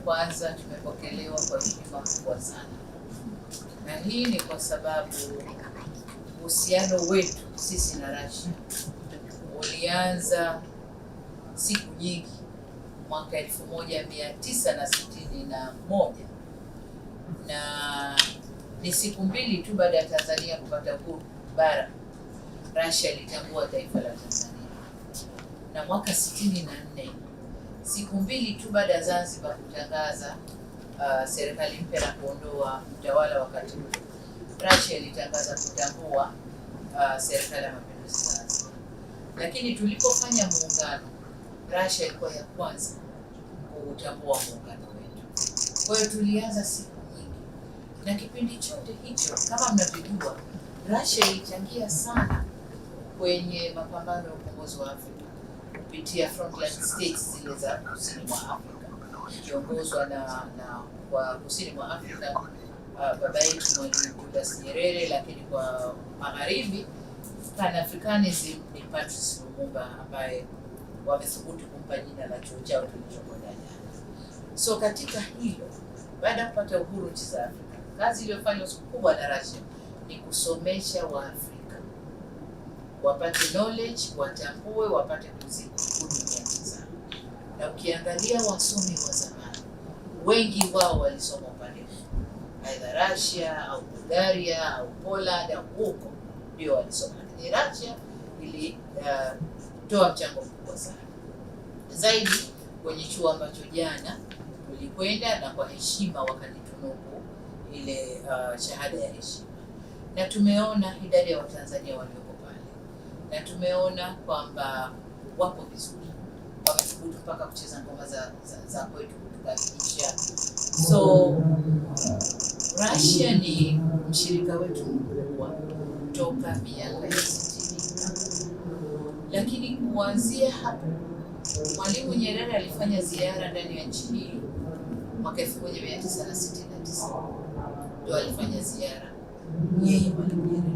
Kwanza tumepokelewa kwa heshima kubwa sana, na hii ni kwa sababu uhusiano wetu sisi na Russia ulianza siku nyingi mwaka 1961 na ni siku mbili tu baada ya Tanzania kupata uhuru bara, Russia ilitambua taifa la Tanzania, na mwaka 64 siku mbili tu baada ya Zanzibar kutangaza serikali mpya na kuondoa mtawala wakati huo, Russia ilitangaza kutambua serikali ya mapinduzi Zanzibar. Lakini tulipofanya muungano, Russia ilikuwa ya kwanza kutambua muungano wetu. Kwa hiyo tulianza siku nyingi, na kipindi chote hicho kama mnavyojua, Russia ilichangia sana kwenye mapambano ya ukombozi wa Afrika kupitia frontline states zile za kusini mwa Afrika, ikiongozwa na kwa kusini mwa Afrika baba yetu Mwalimu Julius Nyerere, lakini kwa magharibi Pan-Africanism ni Patrice Lumumba, ambaye wamethubutu kumpa jina la chuo chao tulichokwenda jana. So katika hilo, baada ya kupata uhuru nchi za Afrika, kazi iliyofanywa kubwa na Russia ni kusomesha Waafrika wapate knowledge, watambue, wapate kuzihudumia nchi zao. Na ukiangalia wasomi wa zamani, wengi wao walisoma upande huu, aidha Russia au Bulgaria au Poland au huko ndio walisoma. Lakini Russia ilitoa mchango mkubwa sana zaidi kwenye chuo ambacho jana tulikwenda, na kwa heshima wakanitunuku ile shahada ya heshima. Na tumeona idadi ya Watanzania walioko pale, na tumeona kwamba wapo vizuri, wamethubutu mpaka kucheza ngoma za kwetu kutukaribisha. So Russia ni mshirika wetu mkubwa toka miaka ya 60. Lakini kuanzia hapo, Mwalimu Nyerere alifanya ziara ndani ya nchi hii mwaka 1969. Ndio alifanya ziara yeye Mwalimu Nyerere,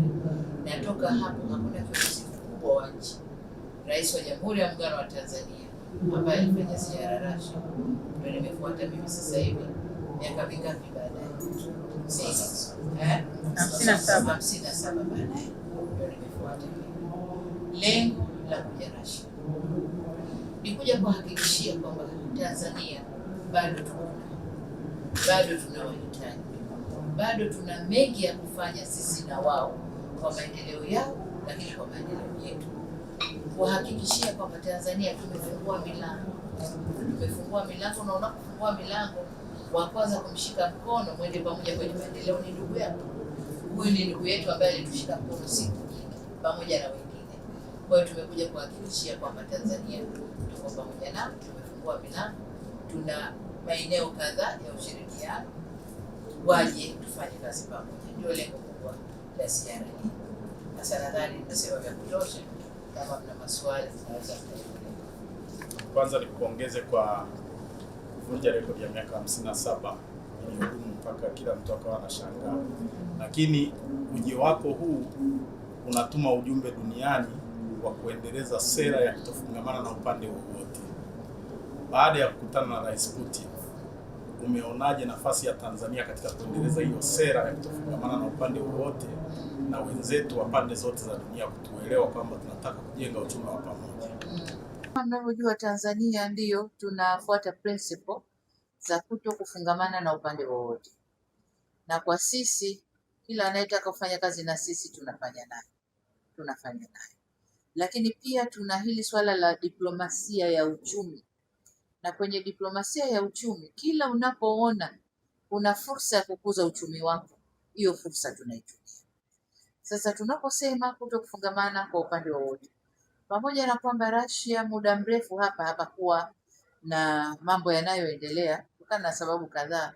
na toka hapo hakuna kiongozi mkubwa wa nchi, Rais wa Jamhuri ya Muungano wa Tanzania, ambaye alifanya ziara Russia. Ndio nimefuata mimi sasa hivi miaka mingapi baadaye? 57 baadaye ndio nimefuata mimi. Lengo la kuja Russia ni kuja kuhakikishia kwamba Tanzania bado tunawahitaji, bado tuna mengi ya kufanya sisi na wao kwa maendeleo yao, lakini kwa maendeleo yetu, kuhakikishia kwamba Tanzania tumefungua milango, na unapofungua milango, wa kwanza kumshika mkono mwende pamoja kwenye maendeleo ni ndugu yako. Huyu ni ndugu yetu ambaye alitushika mkono siku nyingi pamoja na wengine. Kwa hiyo tumekuja kuhakikishia kwamba Tanzania tuko pamoja nao, tumefungua milango, tuna maeneo kadhaa ya ushirikiano, waje tufanye kazi pamoja. Ndio lengo kubwa la ziara hii. Sasa nadhani nimesema vya kutosha. Kama mna maswali tunaweza kuendelea. Kwanza nikupongeze kwa kuvunja rekodi ya miaka 57 iliyodumu mpaka kila mtu akawa anashangaa. Lakini ujio wako huu unatuma ujumbe duniani wa kuendeleza sera ya kutofungamana na upande wowote. Baada ya kukutana na Rais Putin, umeonaje nafasi ya Tanzania katika kuendeleza hiyo sera ya kutofungamana na upande wowote, na wenzetu wa pande zote za dunia kutuelewa kwamba tunataka kujenga uchumi wa pamoja? Kama mnavyojua, Tanzania ndiyo tunafuata principle za kuto kufungamana na upande wowote, na kwa sisi kila anayetaka kufanya kazi na sisi tunafanya naye. Lakini pia tuna hili swala la diplomasia ya uchumi, na kwenye diplomasia ya uchumi, kila unapoona kuna fursa ya kukuza uchumi wako, hiyo fursa tunaitumia. Sasa tunaposema kuto kufungamana kwa upande wowote, pamoja na kwamba Russia muda mrefu hapakuwa na mambo yanayoendelea kutokana na sababu kadhaa,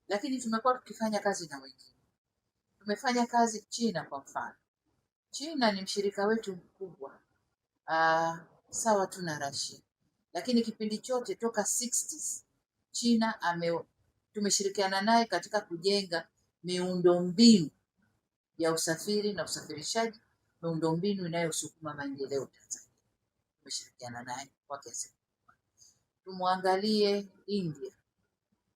lakini tumekuwa tukifanya kazi na wengine. Tumefanya kazi China kwa mfano. China ni mshirika wetu mkubwa, sawa tu na Russia, lakini kipindi chote toka 60s China tumeshirikiana naye katika kujenga miundombinu ya usafiri na usafirishaji, miundombinu inayosukuma maendeleo Tanzania. Tumeshirikiana naye kwa kiasi. Tumwangalie India.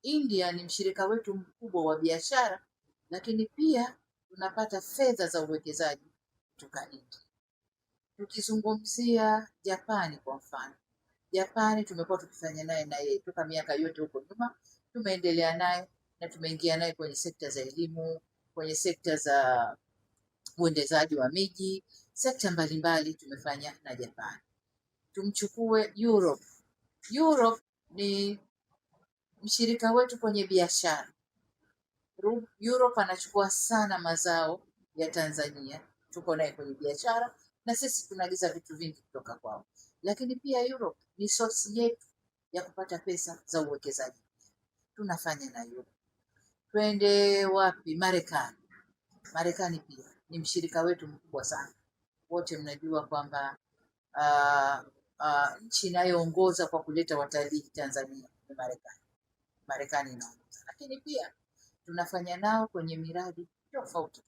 India ni mshirika wetu mkubwa wa biashara, lakini pia tunapata fedha za uwekezaji kutoka India. Tukizungumzia Japani kwa mfano, Japani tumekuwa tukifanya naye toka miaka yote huko nyuma, tumeendelea naye na tumeingia naye kwenye sekta za elimu, kwenye sekta za uendezaji wa miji, sekta mbalimbali tumefanya na Japani. Tumchukue Europe. Europe ni mshirika wetu kwenye biashara. Europe anachukua sana mazao ya Tanzania, tuko naye kwenye biashara na sisi tunaagiza vitu vingi kutoka kwao. Lakini pia Europe ni source yetu ya kupata pesa za uwekezaji, tunafanya na Europe. Twende wapi? Marekani. Marekani pia ni mshirika wetu mkubwa sana. Wote mnajua kwamba nchi inayoongoza kwa kuleta watalii Tanzania ni Marekani. Marekani inaongoza, lakini pia tunafanya nao kwenye miradi tofauti.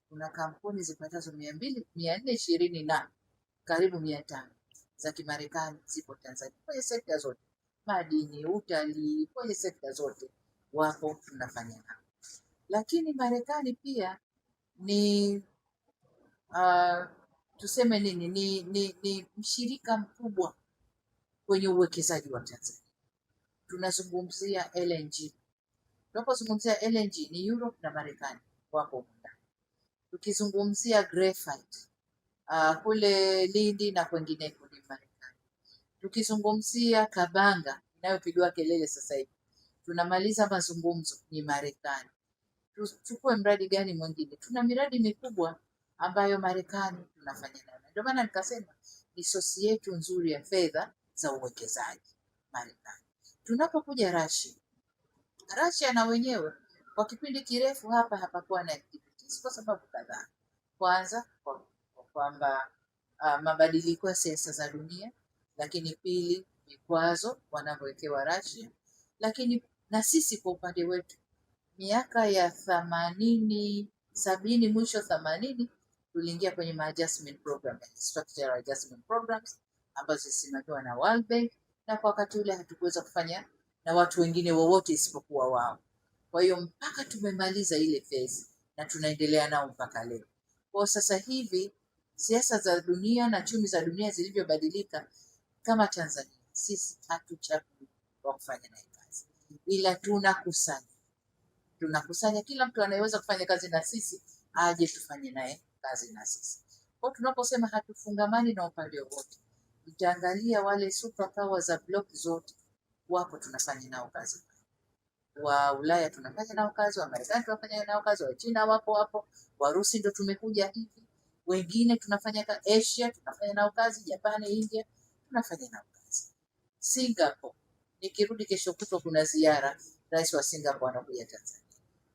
Kuna kampuni zipatazo 420 na karibu 500 za Kimarekani zipo Tanzania kwenye sekta zote, madini, utalii, kwenye sekta zote wapo, tunafanya nao. Lakini Marekani pia ni tuseme nini, ni mshirika mkubwa kwenye uwekezaji wa Tanzania. Tunazungumzia LNG. Tunapozungumzia LNG ni Europe na Marekani wako ndani. Tukizungumzia graphite kule Lindi na kwengineko ni Marekani. Tukizungumzia Kabanga inayopigwa kelele sasa hivi, tunamaliza mazungumzo, ni Marekani. Tuchukue mradi gani mwingine? Tuna miradi mikubwa ambayo Marekani tunafanya nayo. Ndio maana nikasema ni sosi yetu nzuri ya fedha za uwekezaji Marekani. Tunapokuja Russia na wenyewe kwa kipindi kirefu hapa hapakuwa na activities kwa sababu kadhaa. Kwanza kwamba mabadiliko ya siasa za dunia, lakini pili vikwazo wanavyowekewa Russia, lakini na sisi kwa upande wetu miaka ya 80, 70, mwisho 80 tuliingia kwenye adjustment program, structural adjustment programs ambazo zimesimamiwa na World Bank, na kwa wakati ule hatukuweza kufanya na watu wengine wowote isipokuwa wao. Kwa hiyo mpaka tumemaliza ile phase na tunaendelea nao mpaka leo. Kwa sasa hivi siasa za dunia na chumi za dunia zilivyobadilika, kama Tanzania sisi hatuchagui wa kufanya naye kazi, ila tunakusanya kila mtu anayeweza kufanya kazi na sisi aje tufanye naye kazi na sisi. Kwa tunaposema hatufungamani na upande wowote, mtaangalia wale super power za block zote wapo, tunafanya nao kazi. Wa Ulaya tunafanya nao kazi, wa Marekani tunafanya nao kazi, wa China wapo hapo, Warusi ndio tumekuja hivi, wengine tunafanya Asia tunafanya nao kazi, Japani, India tunafanya nao kazi. Singapore, nikirudi kesho kutwa kuna ziara, rais wa Singapore anakuja Tanzania.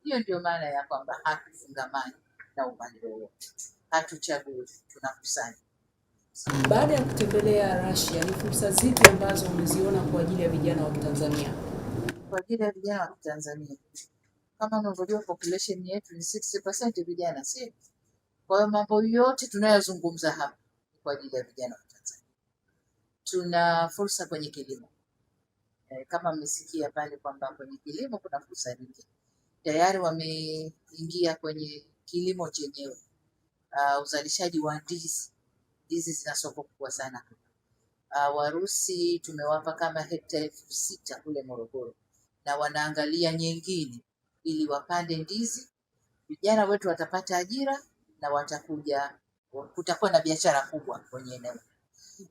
Hiyo ndio maana ya kwamba hatufungamani na upande wowote, hatuchagui, tunakusanya. Baada ya kutembelea Russia, ni fursa zipi ambazo umeziona kwa ajili ya vijana wa Kitanzania? Kwa ajili ya vijana wa Kitanzania, kama unavyojua population yetu ni 60% vijana, si? Kwa hiyo mambo yote tunayozungumza hapa kwa ajili ya vijana wa Tanzania. Tuna fursa kwenye kilimo. Kama mmesikia pale kwamba kwenye kilimo kuna fursa nyingi. Tayari wameingia kwenye kilimo chenyewe. Uzalishaji wa ndizi. Ndizi zina soko kubwa sana. Warusi tumewapa kama hekta 6,000 kule Morogoro, na wanaangalia nyingine ili wapande ndizi. Vijana wetu watapata ajira na kutakuwa na biashara kubwa kwenye eneo.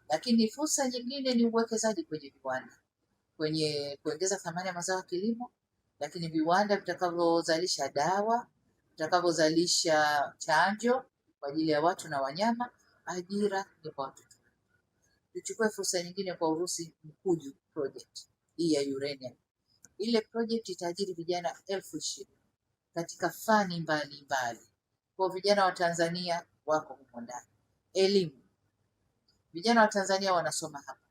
Lakini fursa nyingine ni uwekezaji kwenye viwanda, kwenye kuongeza thamani ya mazao ya kilimo, lakini viwanda vitakavyozalisha dawa, vitakavyozalisha chanjo kwa ajili ya watu na wanyama, ajira ni kwa watu. Tuchukue fursa nyingine kwa Urusi, Mkuju project hii ya uranium. Ile project itaajiri vijana 20,000 katika fani mbalimbali. Kwa vijana wa Tanzania wako huko ndani. Elimu, vijana wa Tanzania wanasoma hapa,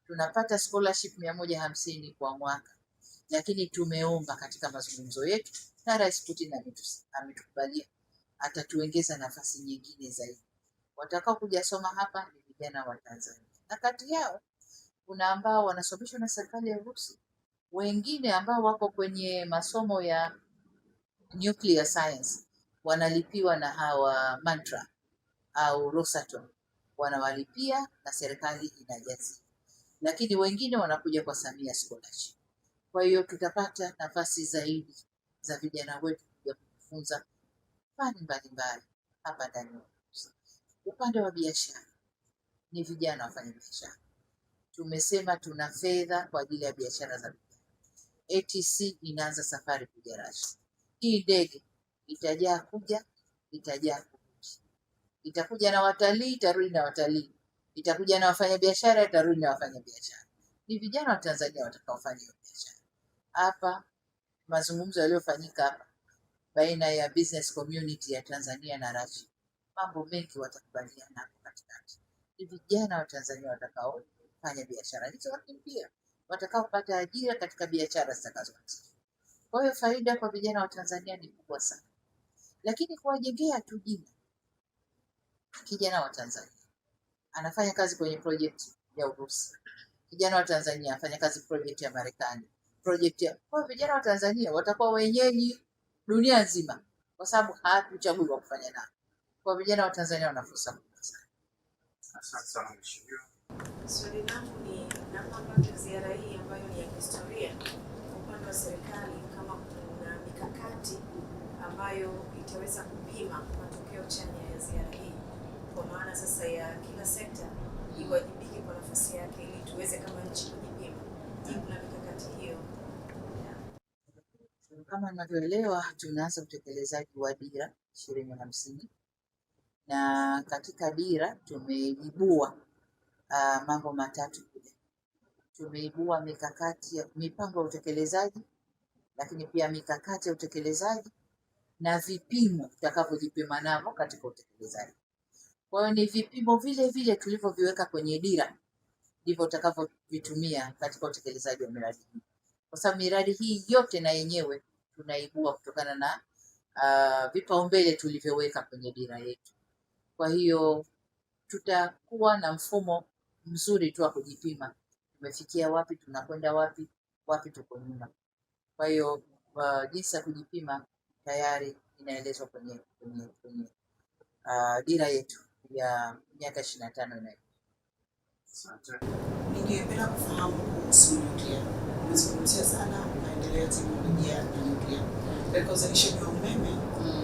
tunapata scholarship 150 kwa mwaka, lakini tumeomba katika mazungumzo yetu na Rais Putin ametukubalia, atatuongeza nafasi nyingine zaidi. Watakao kuja soma hapa ni vijana wa Tanzania, na kati yao kuna ambao wanasomeshwa na serikali ya Urusi Wengine ambao wako kwenye masomo ya nuclear science wanalipiwa na hawa Mantra au Rosatom, wanawalipia na serikali inajazia, lakini wengine wanakuja kwa Samia Scholarship. Kwa hiyo tutapata nafasi zaidi za vijana wetu kuja kujifunza fani mbalimbali hapa ndani. Upande wa biashara ni vijana wafanya biashara. Tumesema tuna fedha kwa ajili ya biashara za vijana. ATC inaanza safari kuja Russia. Hii ndege itajaa kuja, itajaa kurudi. Itakuja na watalii, itarudi na watalii. Itakuja na wafanyabiashara, itarudi na wafanyabiashara. Ni vijana wa Tanzania watakaofanya hiyo biashara. Hapa mazungumzo yaliyofanyika hapa baina ya business community ya Tanzania na Russia, mambo mengi watakubaliana hapo katikati. Ni vijana wa Tanzania watakaofanya biashara hizo, lakini pia watakaopata ajira katika biashara zitakazoanzishwa. Kwa hiyo faida kwa vijana wa Tanzania ni kubwa sana, lakini kuwajengea tu jina. Kijana wa Tanzania anafanya kazi kwenye project ya Urusi, kijana wa Tanzania afanya kazi project ya Marekani, kwa vijana wa Tanzania watakuwa wenyeji dunia nzima, kwa sababu hatuchagui wa kufanya nao. Kwa vijana wa Tanzania wana fursa kubwa sana. Asante sana mheshimiwa. Swali langu ni namna ambavyo ziara hii ambayo ni ya historia upande wa serikali, kama kuna mikakati ambayo itaweza kupima matokeo chanya ya ziara hii, kwa maana sasa ya kila sekta iwajibike kwa nafasi yake ili tuweze kama nchi kujipima. Je, kuna mikakati hiyo? Kama ninavyoelewa, tunaanza utekelezaji wa dira 2050 na katika dira tumeibua mambo matatu kule. Tumeibua mikakati ya mipango ya utekelezaji, lakini pia mikakati ya utekelezaji na vipimo tutakavyojipima navyo katika utekelezaji. Kwa hiyo ni vipimo vile vile tulivyoviweka kwenye dira ndivyo tutakavyovitumia katika utekelezaji wa miradi hii, kwa sababu miradi hii yote na yenyewe tunaibua kutokana na vipaumbele tulivyoweka kwenye dira yetu. Kwa hiyo tutakuwa na mfumo mzuri tu wa kujipima, tumefikia wapi, tunakwenda wapi, wapi tuko nyuma. Kwa hiyo jinsi ya kujipima tayari inaelezwa kwenye dira yetu ya miaka 25 inayo. Ningependa kufahamu kuhusu nyuklia. Umezungumzia sana maendeleo ya teknolojia ya nyuklia. Katika uzalishaji wa umeme,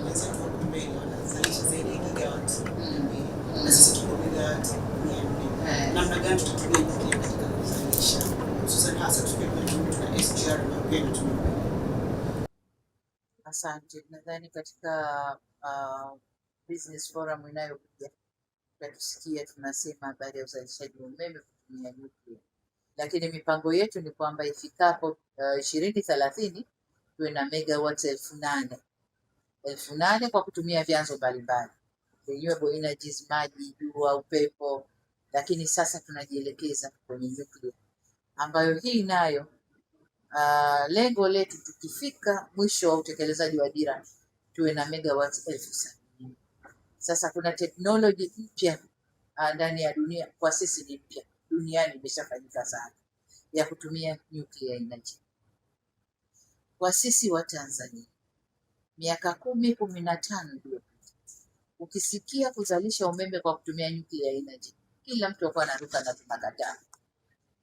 wenzetu wako mbele, wanazalisha zaidi ya gigawati 200. Na sisi tuko gigawati 400. Namna gani tutatumia nyuklia katika kuzalisha, hususan hasa tukiwa tuna SGR na pia tunatumia. Asante. Nadhani katika business forum inayokuja tutasikia tunasema habari ya uzalishaji wa umeme kutumia nyuklia, lakini mipango yetu ni kwamba ifikapo 2030 tuwe na megawatts 8,000 kwa kutumia vyanzo mbalimbali, renewable energies, maji, jua, upepo. Lakini sasa tunajielekeza kwenye nyuklia, ambayo hii nayo lengo letu tukifika mwisho wa utekelezaji wa dira tuwe na megawatts 70,000. Sasa kuna teknoloji mpya ndani ya dunia, kwa sisi ni mpya, duniani imeshafanyika sana, ya kutumia nuclear energy. Kwa sisi wa Tanzania miaka 10-15 iliyopita, ukisikia kuzalisha umeme kwa kutumia nuclear energy, kila mtu alikuwa anaruka na tunakataa.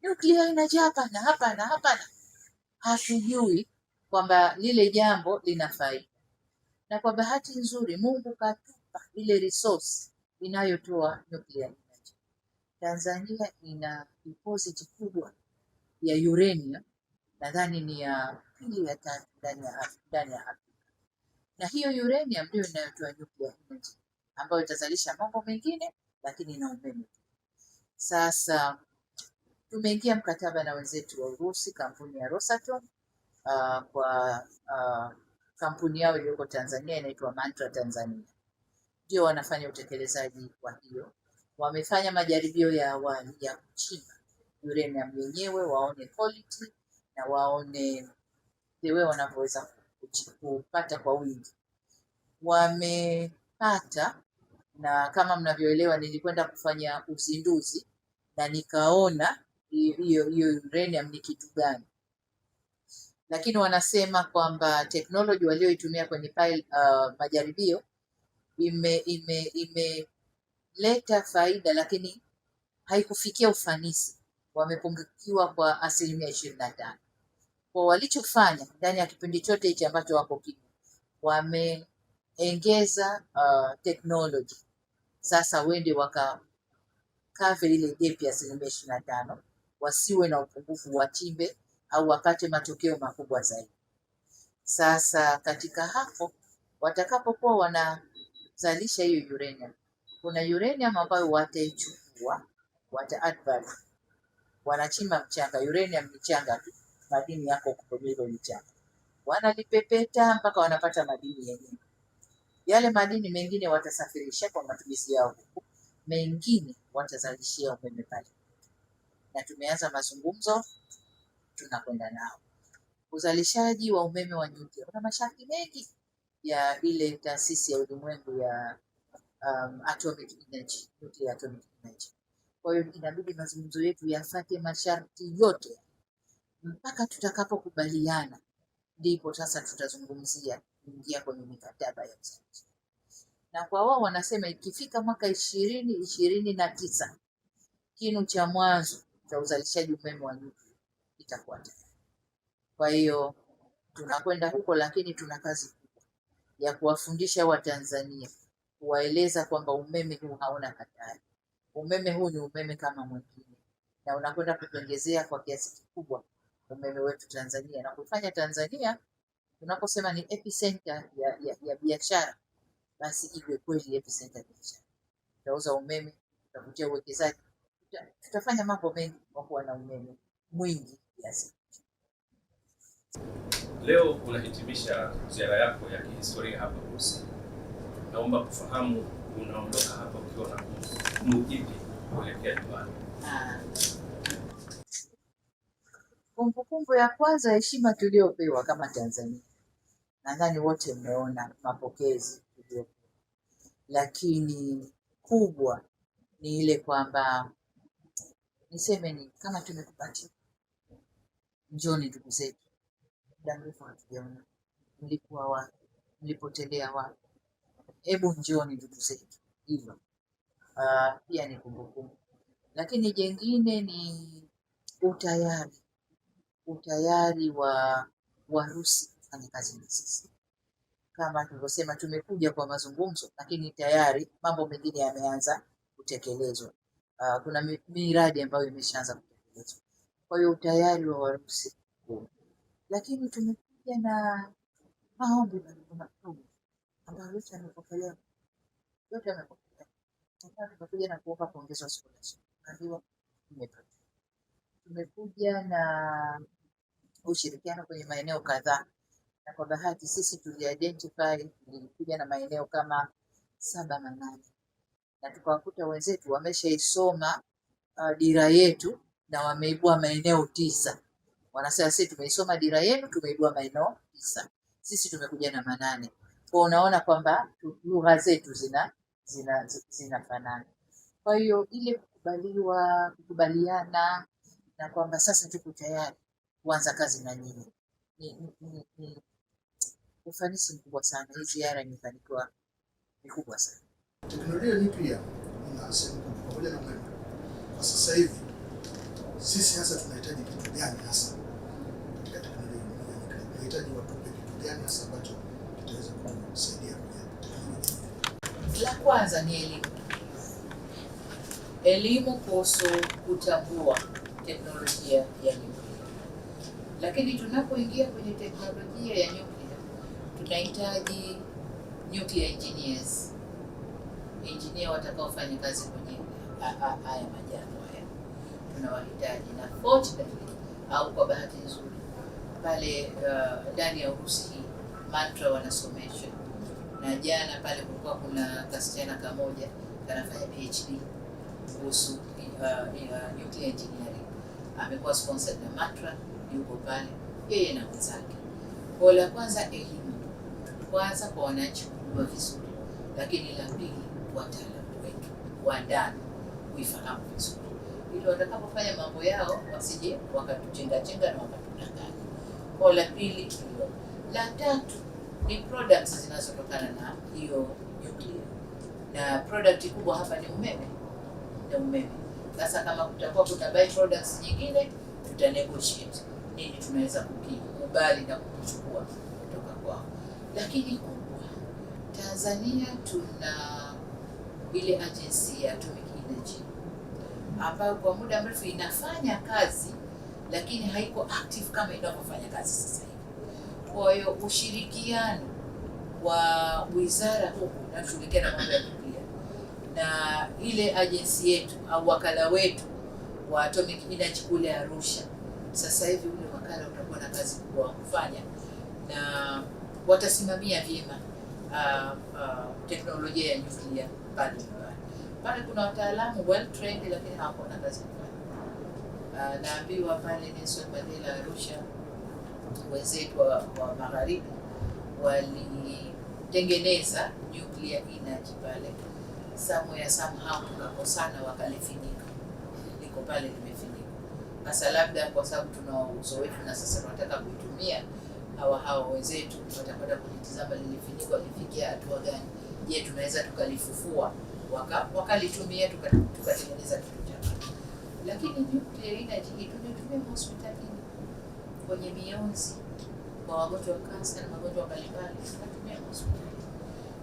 Nuclear energy hapa na hapa na hapa, hatujui kwamba lile jambo lina faida. Na kwa bahati nzuri Mungu katupa ile resource inayotoa nuclear energy. Tanzania ina deposit kubwa ya uranium, nadhani ni ya pili ya tatu ndani ya Afrika. Na hiyo uranium ndio inayotoa nuclear energy ambayo itazalisha mambo mengine, lakini na umeme. Sasa tumeingia mkataba na wenzetu wa Urusi, kampuni ya Rosatom, kwa kampuni yao iliyoko Tanzania inaitwa Mantra Tanzania. Ndio wanafanya utekelezaji wa hiyo. Wamefanya majaribio ya awali ya kuchimba uranium yenyewe, waone quality na waone the way wanavyoweza kupata kwa wingi. Wamepata, na kama mnavyoelewa nilikwenda kufanya uzinduzi na nikaona hiyo uranium ni kitu gani. lakini wanasema kwamba teknoloji walioitumia kwenye majaribio imeleta faida, lakini haikufikia ufanisi. Wamepungukiwa kwa 25%. Kwa walichofanya ndani ya kipindi chote hichi ambacho wako kimya, wameongeza technology. Sasa wende waka cover ile gap ya 25%, wasiwe na upungufu, wachimbe au wakate matokeo makubwa zaidi. Sasa katika hapo watakapokuwa wanazalisha hiyo uranium, kuna uranium ambayo wataichukua, add value. Wanachimba mchanga, uranium ni changa tu, madini yako kwenye hilo mchanga. Wanalipepeta mpaka wanapata madini yenyewe. Yale madini mengine watasafirisha kwa matumizi yao, mengine watazalishia umeme pale. Na tumeanza mazungumzo, tunakwenda nao. Uzalishaji wa umeme wa nyuklia kuna masharti mengi ya ile taasisi ya ulimwengu ya atomic energy, nuclear atomic energy. Kwa hiyo inabidi mazungumzo yetu yafuate masharti yote mpaka tutakapokubaliana, ndipo sasa tutazungumzia kuingia kwenye mikataba ya uzalishaji. Na kwa wao wanasema ikifika mwaka 2029 kinu cha mwanzo cha uzalishaji umeme wa nyuklia itakuwa tayari. Kwa hiyo tunakwenda huko, lakini tuna kazi kubwa ya kuwafundisha Watanzania, kuwaeleza kwamba umeme huu hauna hatari. Umeme huu ni umeme kama mwingine, na unakwenda kutuongezea kwa kiasi kikubwa umeme wetu Tanzania, na kufanya Tanzania tunaposema ni epicenter ya biashara, basi iwe kweli epicenter ya biashara. Tutauza umeme, tutavutia uwekezaji, tutafanya mambo mengi kwa kuwa na umeme mwingi kiasi. Leo unahitimisha ziara yako ya kihistoria hapa Urusi. Naomba kufahamu unaondoka hapa ukiwa na kumbukumbu ipi kuelekea nyumbani? Kumbukumbu ya kwanza, heshima tuliopewa kama Tanzania. Nadhani wote mmeona mapokezi tuliopewa, lakini kubwa ni ile kwamba niseme ni kama tumekupatia. Njoni ndugu zetu, muda mrefu hatujaona, mlikuwa wapi? Mlipotelea wapi? Hebu njoni ndugu zetu. Hilo pia ni kumbukumbu. Lakini jengine ni utayari wa Warusi kufanya kazi na sisi. Kama tulivyosema, tumekuja kwa mazungumzo, lakini tayari mambo mengine yameanza kutekelezwa. Kuna miradi ambayo imeshaanza kutekelezwa. Kwa hiyo utayari wa Warusi. Lakini tumekuja na maombi makubwa ambayo yote yamepokelewa. Tumekuja na kuomba kuongezwa scholarship. Kadiwa imepata. Tumekuja na ushirikiano kwenye maeneo kadhaa, na kwa bahati sisi tulikuja na maeneo kama 7-8, na tukawakuta wenzetu wameshaisoma dira yetu na wameibua maeneo 9. Wanasema sisi tumeisoma dira yenu, tumeibua maeneo 9. Sisi tumekuja na 8. Kwa unaona kwamba lugha zetu zinafanana. Kwa hiyo ile kukubaliana na kwamba sasa tuko tayari kuanza kazi na nyinyi ni ufanisi mkubwa sana. Hii ziara imefanikiwa mikubwa sana. Teknolojia nyuklia ina sehemu kubwa pamoja na umeme. Kwa sasa hivi sisi hasa tunahitaji kitu gani hasa katika teknolojia nyuklia? Tunahitaji watupe kitu gani hasa ambacho kitaweza kusaidia kwenye teknolojia? La kwanza ni elimu kuhusu kutambua teknolojia ya nyuklia. Lakini tunapoingia kwenye teknolojia ya nyuklia, tunahitaji nuclear engineers, engineer watakaofanya kazi kwenye haya majalo haya. Tunawahitaji, na fortunately au kwa bahati nzuri pale ndani ya Urusi hii Mantra wanasomesha, na jana pale kulikuwa kuna kasichana kamoja kanafanya PhD kuhusu nuclear engineering. Amekuwa sponsored na Mantra, yuko pale yeye na wenzake. Kwa la kwanza elimu, kwanza kwa wananchi kujua vizuri, lakini la pili wataalamu wetu wa ndani kuifahamu vizuri, ili watakapofanya mambo yao wasije wakatuchenga na wakatudanganya. Kwa la pili hilo. La tatu ni products zinazotokana na hiyo nuclear. Na product kubwa hapa ni umeme. Ni umeme. Sasa kama kutakuwa kuna by products nyingine, tuta negotiate nini tunaweza kukubali na kuchukua kutoka kwao. Lakini kubwa, Tanzania tuna ile agency ya Atomic Energy ambayo kwa muda mrefu inafanya kazi lakini haiko active kama inavyofanya kazi sasa hivi. Kwa hiyo ushirikiano wa wizara huku inayoshughulikia na mambo ya nyuklia na ile agency yetu au wakala wetu wa Atomic Energy kule Arusha, sasa hivi ule wakala utakuwa na kazi kubwa kufanya na watasimamia vyema teknolojia ya nyuklia pale. Kuna wataalamu well trained lakini hawako na kazi kufanya. Naambiwa pale Nelson Mandela Arusha, wenzetu wa magharibi walitengeneza nuclear energy pale, somehow tukakosana, wakalifinika, liko pale limefinika. Sasa labda kwa sababu tuna uzoefu na sasa tunataka kuitumia, hawa wenzetu watakwenda kulitizama lilifinikwa lifikia hatua gani. Je, tunaweza tukalifufua wakalitumia tukatengeneza kitu cha maana. Lakini nuclear energy tunatumia hospitalini kwenye mionzi kwa wagonjwa wa kansa na magonjwa mbalimbali, tunatumia hospitali.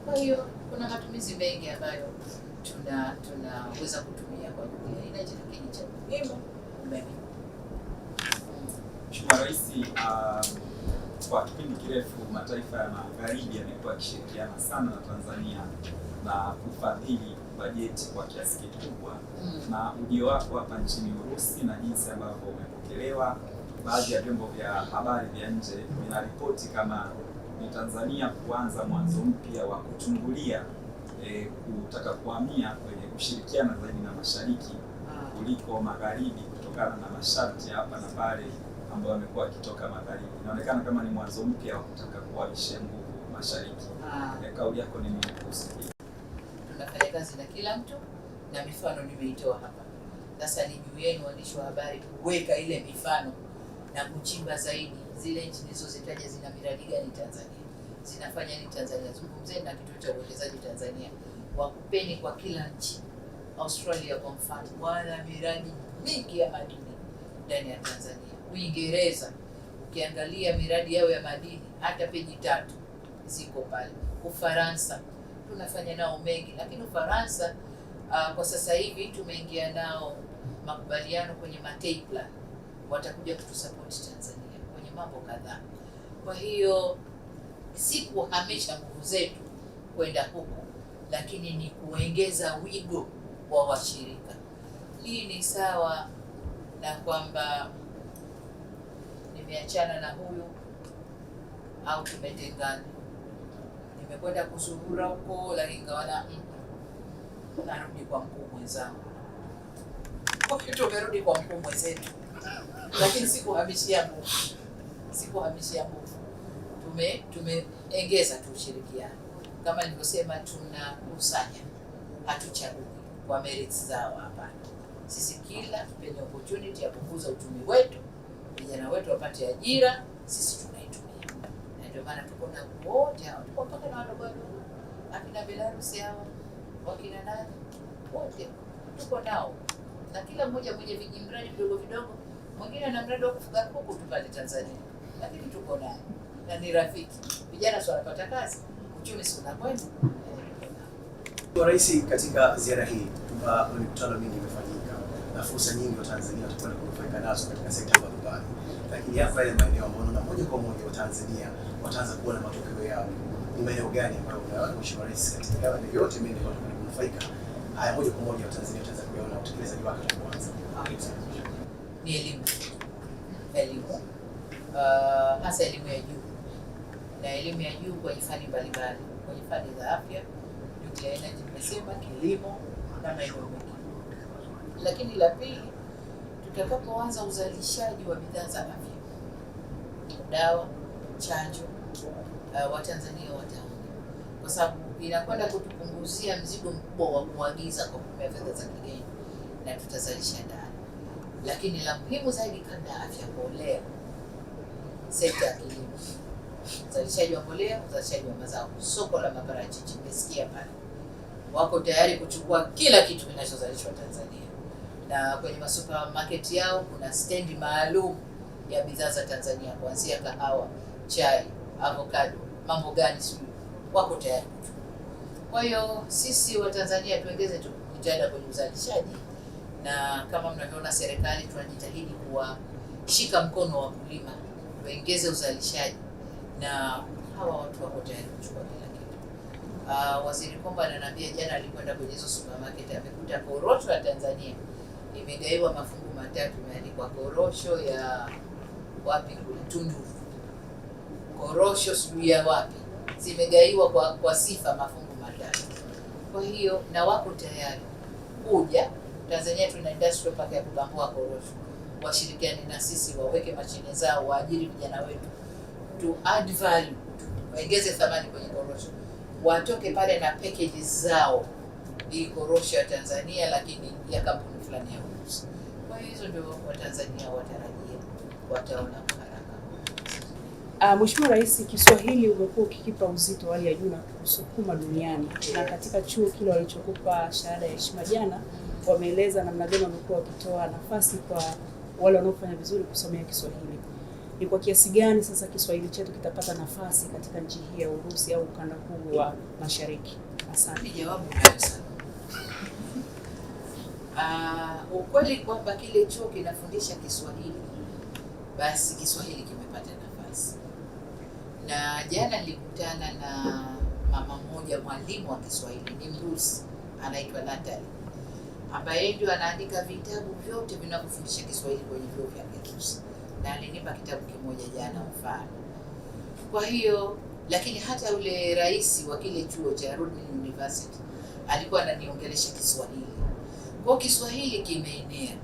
Kwa hiyo kuna matumizi mengi ambayo tunaweza kutumia kwa nuclear energy, lakini cha muhimu umeme. Mheshimiwa Rais, kwa kipindi kirefu mataifa ya magharibi yamekuwa yakishirikiana sana na Tanzania na kufadhili bajeti kwa kiasi kikubwa. Na ujio wako hapa nchini Urusi na jinsi ambavyo umepokelewa, baadhi ya vyombo vya habari vya nje vinaripoti kama ni Tanzania kuanza mwanzo mpya wa kuchungulia kutaka kuhamia kwenye kushirikiana zaidi na mashariki kuliko magharibi, kutokana na masharti hapa na pale ambayo amekuwa akitoka magharibi. Inaonekana kama ni mwanzo mpya wa kutaka kuhamishia nguvu mashariki. Kauli yako ni nini kuhusu hili? Tunafanya kazi na kila mtu na mifano nimeitoa hapa. Sasa ni juu yenu waandishi wa habari kuweka ile mifano na kuchimba zaidi zile nchi nilizozitaja zina miradi gani Tanzania, zinafanya nini Tanzania. Zungumzeni na kituo cha uwekezaji Tanzania, wakupeni kwa kila nchi. Australia kwa mfano wana miradi mingi ya madini ndani ya Tanzania. Uingereza ukiangalia miradi yao ya madini hata peji 3 ziko pale. Ufaransa tunafanya nao mengi, lakini Ufaransa kwa sasa hivi tumeingia nao makubaliano kwenye Matei Plan, watakuja kutusupport Tanzania kwenye mambo kadhaa. Kwa hiyo si kuhamisha nguvu zetu kwenda huko, lakini ni kuongeza wigo wa washirika. Hii ni sawa na kwamba nimeachana na huyu au tumetengana, nimekwenda kuzurura huko lakini ngawana narudi kwa mkuu mwenzangu. Kwa hiyo tumerudi kwa mkuu mwenzetu, lakini sikuhamishia nguvu, tumeongeza tu ushirikiano. Kama nilivyosema, tunakusanya, hatuchagui kwa merits zao, hapana. Sisi kila penye opportunity ya kukuza uchumi wetu, vijana wetu wapate ajira, sisi tunaitumia. Na ndio maana tuko na wote hao, tuko mpaka na wadogo wadogo, akina Belarus hao, wakina nani, wote tuko nao, na kila mmoja mwenye vijimradi vidogo vidogo. Mwingine ana mradi wa kufuga kuku tu pale Tanzania, lakini tuko naye na ni rafiki. Vijana sio wanapata kazi, uchumi si unakwenda. Rais, katika ziara hii mikutano mingi imefanyika na fursa nyingi wa Tanzania watakwenda kunufaika nazo katika sekta mbalimbali, lakini hapa ile maeneo ambayo na moja kwa moja wa Tanzania wataanza kuona matokeo yao, ni maeneo gani ambayo unaona Mheshimiwa Rais katika yale yote mengi watakwenda kunufaika haya moja kwa moja wa Tanzania wataanza kuona utekelezaji wake utaanza? Ni elimu hasa elimu ya juu, na elimu ya juu kwenye fani mbalimbali, kwenye fani za afya, nuclear energy, nimesema, kilimo na maeneo mengine. Lakini la pili, tutakapoanza uzalishaji wa bidhaa za afya, dawa, chanjo, Watanzania wataona, kwa sababu inakwenda kutupunguzia mzigo mkubwa wa kuagiza kwa kutumia fedha za kigeni na tutazalisha ndani. Lakini la muhimu zaidi, kabla ya afya, mbolea. sekta ya kilimo, uzalishaji wa mbolea, uzalishaji wa mazao. Soko la maparachichi nimesikia pale wako tayari kuchukua kila kitu kinachozalishwa Tanzania, na kwenye masupermarket yao kuna stendi maalum ya bidhaa za Tanzania, kuanzia kahawa, chai, avocado, mambo gani sio, wako tayari. Kwa hiyo sisi wa Tanzania tuongeze tu jitihada kwenye uzalishaji, na kama mnavyoona serikali tunajitahidi kuwashika mkono wa wakulima, tuongeze uzalishaji, na hawa watu wako tayari kuchukua kila kitu. Waziri Komba ananiambia jana alikwenda kwenye hizo supermarket, amekuta korosho ya Tanzania imegaiwa mafungu matatu, imeandikwa korosho ya wapi kule Tunduru, korosho sijui ya wapi, zimegaiwa kwa sifa mafungu matatu. Kwa hiyo na wako tayari kuja Tanzania. Tuna industrial park ya kubambua korosho, washirikiane na sisi, waweke mashine zao, waajiri vijana wetu, to add value, waongeze thamani kwenye korosho, watoke pale na packages zao, hii korosho ya Tanzania lakini ya kampuni fulani ya Urusi. Kwa hiyo hizo ndio Watanzania watarajia, wataona haraka. Mheshimiwa Rais, Kiswahili umekuwa ukikipa uzito hali ya juu na kusukuma duniani, na katika chuo kile walichokupa shahada ya heshima jana, wameeleza namna gani wamekuwa wakitoa nafasi kwa wale wanaofanya vizuri kusomea Kiswahili. Ni kwa kiasi gani sasa Kiswahili chetu kitapata nafasi katika nchi hii ya Urusi au ukanda huu wa Mashariki? Asante. Jawabu ndio sana. Ukweli kwamba kile chuo kinafundisha Kiswahili, basi Kiswahili kimepata nafasi. Na jana nilikutana na mama mmoja, mwalimu wa Kiswahili, ni Mrusi, anaitwa Natalie, ambaye ndio anaandika vitabu vyote vinavyofundisha Kiswahili kwenye vyuo vya Kirusi, na alinipa kitabu kimoja jana mfano. Kwa hiyo lakini hata yule rais wa kile chuo cha Rudin University alikuwa ananiongelesha Kiswahili. Kwa Kiswahili kimeenea.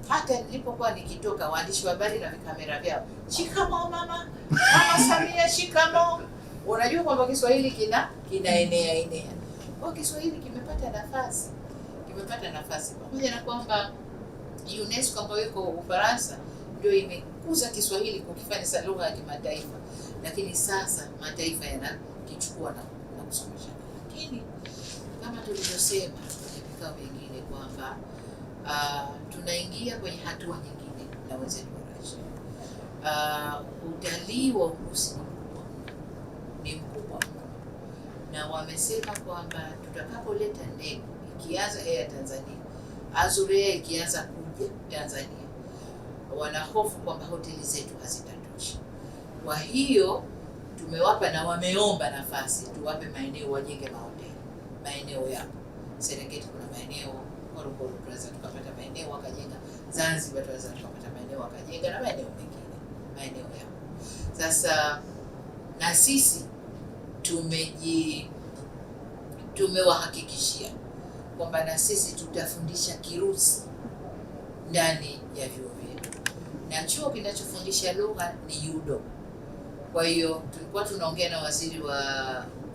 Hata nilipokuwa nikitoka, waandishi wa habari na vikamera vyao, shikamoo mama, mama Samia shikamoo. Unajua kwamba Kiswahili kinaenea. Kwa Kiswahili kimepata nafasi. Pamoja na kwamba UNESCO ambayo iko Ufaransa ndio imekuza Kiswahili kukifanya lugha ya kimataifa, lakini sasa mataifa yanakichukua na kusomesha. Lakini kama tulivyosema kwenye vikao vingine kwamba tunaingia kwenye hatua nyingine na wenzetu wa Russia. Utalii wa Urusi ni mkubwa mno, na wamesema kwamba tutakapoleta ndege ikianza Air Tanzania, Azur Air ikianza kuja Tanzania, wanahofu kwamba hoteli zetu hazitatosha. Kwa hiyo tumewapa na wameomba nafasi tuwape maeneo, wajenge mahoteli maeneo yapo. Serengeti kuna maeneo, Ngorongoro tunaweza tukapata maeneo wakajenga, Zanzibar tunaweza tukapata maeneo wakajenga, na maeneo mengine maeneo yapo. Sasa na sisi tumewahakikishia kwamba na sisi tutafundisha Kirusi ndani ya vyuo vyetu, na chuo kinachofundisha lugha ni UDOM. Kwa hiyo tulikuwa tunaongea na waziri wa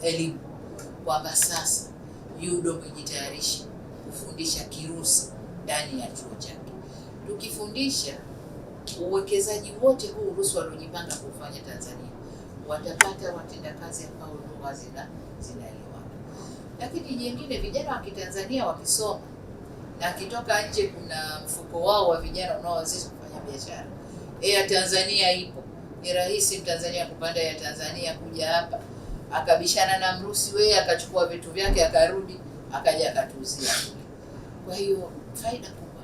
elimu kwamba sasa UDOM ijitayarishe kufundisha Kirusi ndani ya chuo chake. Tukifundisha, uwekezaji wote huu Urusi waliojipanga kufanya Tanzania watapata watendakazi ambao lugha zinaelewana. Lakini jingine, vijana wa Kitanzania wakisoma na akitoka nje, kuna mfuko wao wa vijana unaowezesha kufanya biashara. Air Tanzania ipo. Ni rahisi Mtanzania kupanda Air Tanzania kuja hapa, akabishana na Mrusi, wewe akachukua vitu vyake akarudi, akaja akatuuzia. Kwa hiyo faida kubwa.